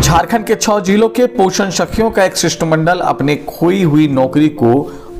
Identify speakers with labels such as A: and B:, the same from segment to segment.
A: झारखंड के 6 जिलों के पोषण सखियों का एक शिष्टमंडल अपने खोई हुई नौकरी को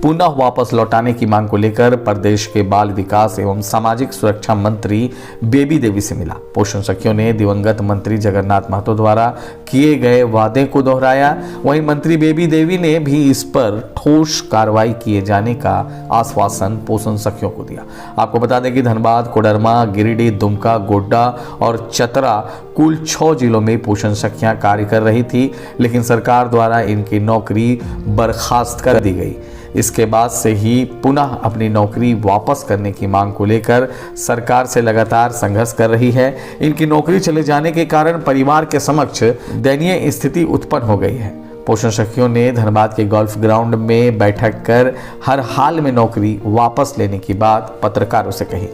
A: पुनः वापस लौटाने की मांग को लेकर प्रदेश के बाल विकास एवं सामाजिक सुरक्षा मंत्री बेबी देवी से मिला। पोषण सखियों ने दिवंगत मंत्री जगन्नाथ महतो द्वारा किए गए वादे को दोहराया। वहीं मंत्री बेबी देवी ने भी इस पर ठोस कार्रवाई किए जाने का आश्वासन पोषण सखियों को दिया। आपको बता दें कि धनबाद, कोडरमा, गिरिडीह, दुमका, गोड्डा और चतरा कुल 6 जिलों में पोषण सखियां कार्य कर रही थी, लेकिन सरकार द्वारा इनकी नौकरी बर्खास्त कर दी गई। इसके बाद से ही पुनः अपनी नौकरी वापस करने की मांग को लेकर सरकार से लगातार संघर्ष कर रही है। इनकी नौकरी चले जाने के कारण परिवार के समक्ष दयनीय स्थिति उत्पन्न हो गई है। पोषण सखियों ने धनबाद के गोल्फ ग्राउंड में बैठक कर हर हाल में नौकरी वापस लेने की बात पत्रकारों से कही।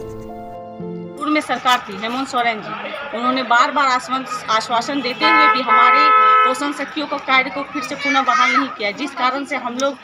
B: में सरकार थी हेमंत सोरेन जी, उन्होंने बार बार आश्वासन देते हुए भी हमारे पोषण सखियों को कार्य को फिर से पुनः बहाल नहीं किया, जिस कारण से हम लोग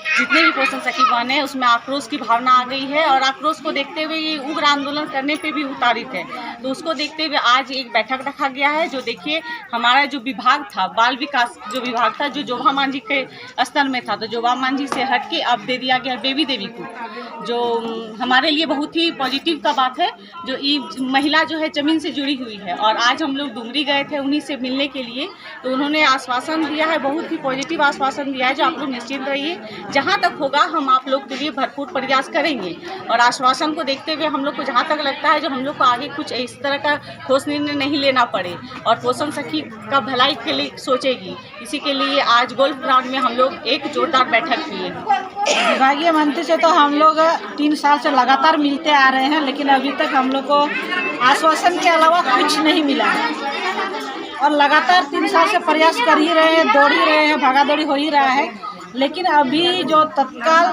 B: जितने भी पोषण सखी बने हैं उसमें आक्रोश की भावना आ गई है और आक्रोश को देखते हुए ये उग्र आंदोलन करने पे भी उतारित है। तो उसको देखते हुए आज एक बैठक रखा गया है। जो देखिए हमारा जो विभाग था, बाल विकास जो विभाग था, जो जोबा मांझी के स्तर में था, तो जोबा मांझी से हट के अब दे दिया गया बेबी देवी को, जो हमारे लिए बहुत ही पॉजिटिव का बात है। जो ये महिला जो है जमीन से जुड़ी हुई है और आज हम लोग डुमरी गए थे उन्हीं से मिलने के लिए, तो उन्होंने आश्वासन दिया है, बहुत ही पॉजिटिव आश्वासन दिया है, जो आप लोग निश्चिंत रहिए, जहाँ तक होगा हम आप लोग के लिए भरपूर प्रयास करेंगे। और आश्वासन को देखते हुए हम लोग को जहाँ तक लगता है जो हम लोग को आगे कुछ इस तरह का ठोस निर्णय नहीं लेना पड़े और पोषण सखी का भलाई के लिए सोचेगी, इसी के लिए आज गोल्फ ग्राउंड में हम लोग एक जोरदार बैठक किए।
C: विभागीय मंत्री से तो हम लोग 3 साल से लगातार मिलते आ रहे हैं, लेकिन अभी तक हम लोग को आश्वासन के अलावा कुछ नहीं मिला है और लगातार 3 साल से प्रयास कर ही रहे हैं, दौड़ ही रहे हैं, भागा दौड़ी हो ही रहा है। लेकिन अभी जो तत्काल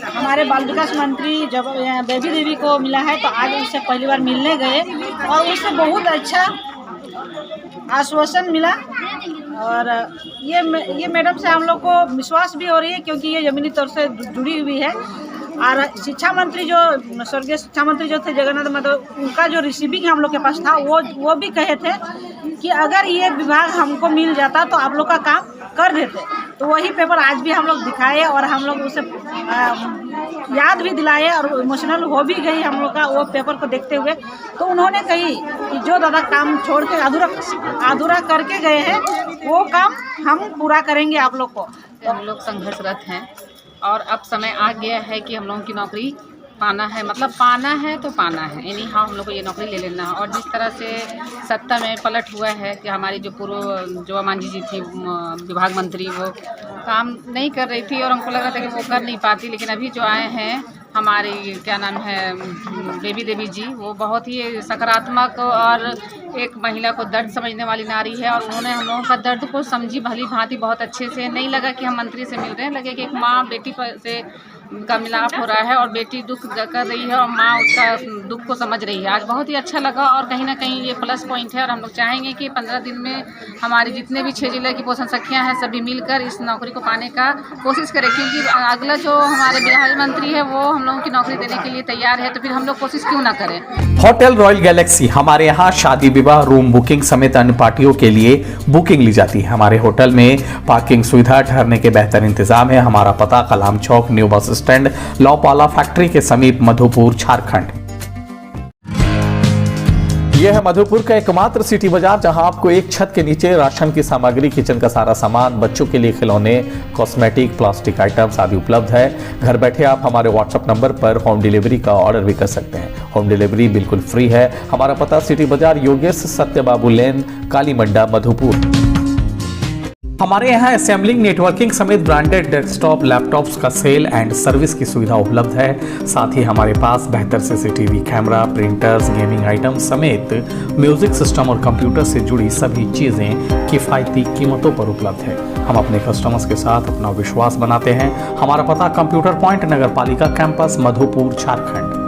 C: हमारे बाल विकास मंत्री जब बेबी देवी को मिला है, तो आज उससे पहली बार मिलने गए और उससे बहुत अच्छा आश्वासन मिला। और ये मैडम से हम लोग को विश्वास भी हो रही है, क्योंकि ये जमीनी तौर से जुड़ी हुई है। और शिक्षा मंत्री जो स्वर्गीय शिक्षा मंत्री जो थे जगन्नाथ महतो, उनका जो रिसीविंग हम लोग के पास था, वो भी कहे थे कि अगर ये विभाग हमको मिल जाता तो आप लोग का काम कर देते। तो वही पेपर आज भी हम लोग दिखाए और हम लोग उसे याद भी दिलाए और इमोशनल हो भी गई हम लोग का वो पेपर को देखते हुए। तो उन्होंने कही कि जो दादा काम छोड़ के अधूरा करके गए हैं वो काम हम पूरा करेंगे आप लोग को।
D: तो हम लोग संघर्षरत हैं और अब समय आ गया है कि हम लोगों की नौकरी पाना है, मतलब पाना है तो पाना है, यानी हाँ हम लोग को ये नौकरी ले लेना है। और जिस तरह से सत्ता में पलट हुआ है कि हमारी जो पूर्व जोबा मांझी जी थी विभाग मंत्री, वो काम नहीं कर रही थी और हमको लग रहा था कि वो कर नहीं पाती, लेकिन अभी जो आए हैं हमारी क्या नाम है बेबी देवी जी, वो बहुत ही सकारात्मक और एक महिला को दर्द समझने वाली नारी है और उन्होंने हम लोगों का दर्द को समझी भली भांति बहुत अच्छे से। नहीं लगा कि हम मंत्री से मिल रहे हैं, लगे कि एक माँ बेटी से का मिलाप हो रहा है और बेटी दुख कर रही है और माँ उसका दुख को समझ रही है। आज बहुत ही अच्छा लगा और कहीं ना कहीं ये प्लस पॉइंट है और हम लोग चाहेंगे कि 15 दिन में हमारे जितने भी 6 जिले की पोषण सखियाँ हैं सभी मिलकर इस नौकरी को पाने का कोशिश करें, क्योंकि अगला जो हमारे विभागीय मंत्री है वो हम लोगों की नौकरी देने के लिए तैयार है, तो फिर हम लोग कोशिश क्यों ना करें।
A: होटल रॉयल गैलेक्सी, हमारे यहाँ शादी, विवाह, रूम बुकिंग समेत अन्य पार्टियों के लिए बुकिंग ली जाती है। हमारे होटल में पार्किंग सुविधा, ठहरने के बेहतर इंतजाम है। हमारा पता कलाम चौक, न्यू बस स्टैंड, लौपाला फैक्ट्री के समीप, मधुपुर, झारखंड। यह है मधुपुर का एकमात्र सिटी बाजार, जहां आपको एक छत के नीचे राशन की सामग्री, किचन का सारा सामान, बच्चों के लिए खिलौने, कॉस्मेटिक, प्लास्टिक आइटम्स आदि उपलब्ध है। घर बैठे आप हमारे व्हाट्सएप नंबर पर होम डिलीवरी का ऑर्डर भी कर सकते हैं। होम डिलीवरी बिल्कुल फ्री है। हमारा पता सिटी बाजार, योगेश सत्यबाबू लेन, काली मंडा, मधुपुर। हमारे यहाँ असेंबलिंग, नेटवर्किंग समेत ब्रांडेड डेस्कटॉप, लैपटॉप्स का सेल एंड सर्विस की सुविधा उपलब्ध है। साथ ही हमारे पास बेहतर CCTV camera, printers, gaming items समेत म्यूजिक सिस्टम और कंप्यूटर से जुड़ी सभी चीजें किफायती कीमतों पर उपलब्ध है। हम अपने कस्टमर्स के साथ अपना विश्वास बनाते हैं। हमारा पता कंप्यूटर पॉइंट, नगर पालिका कैंपस, मधुपुर, झारखंड।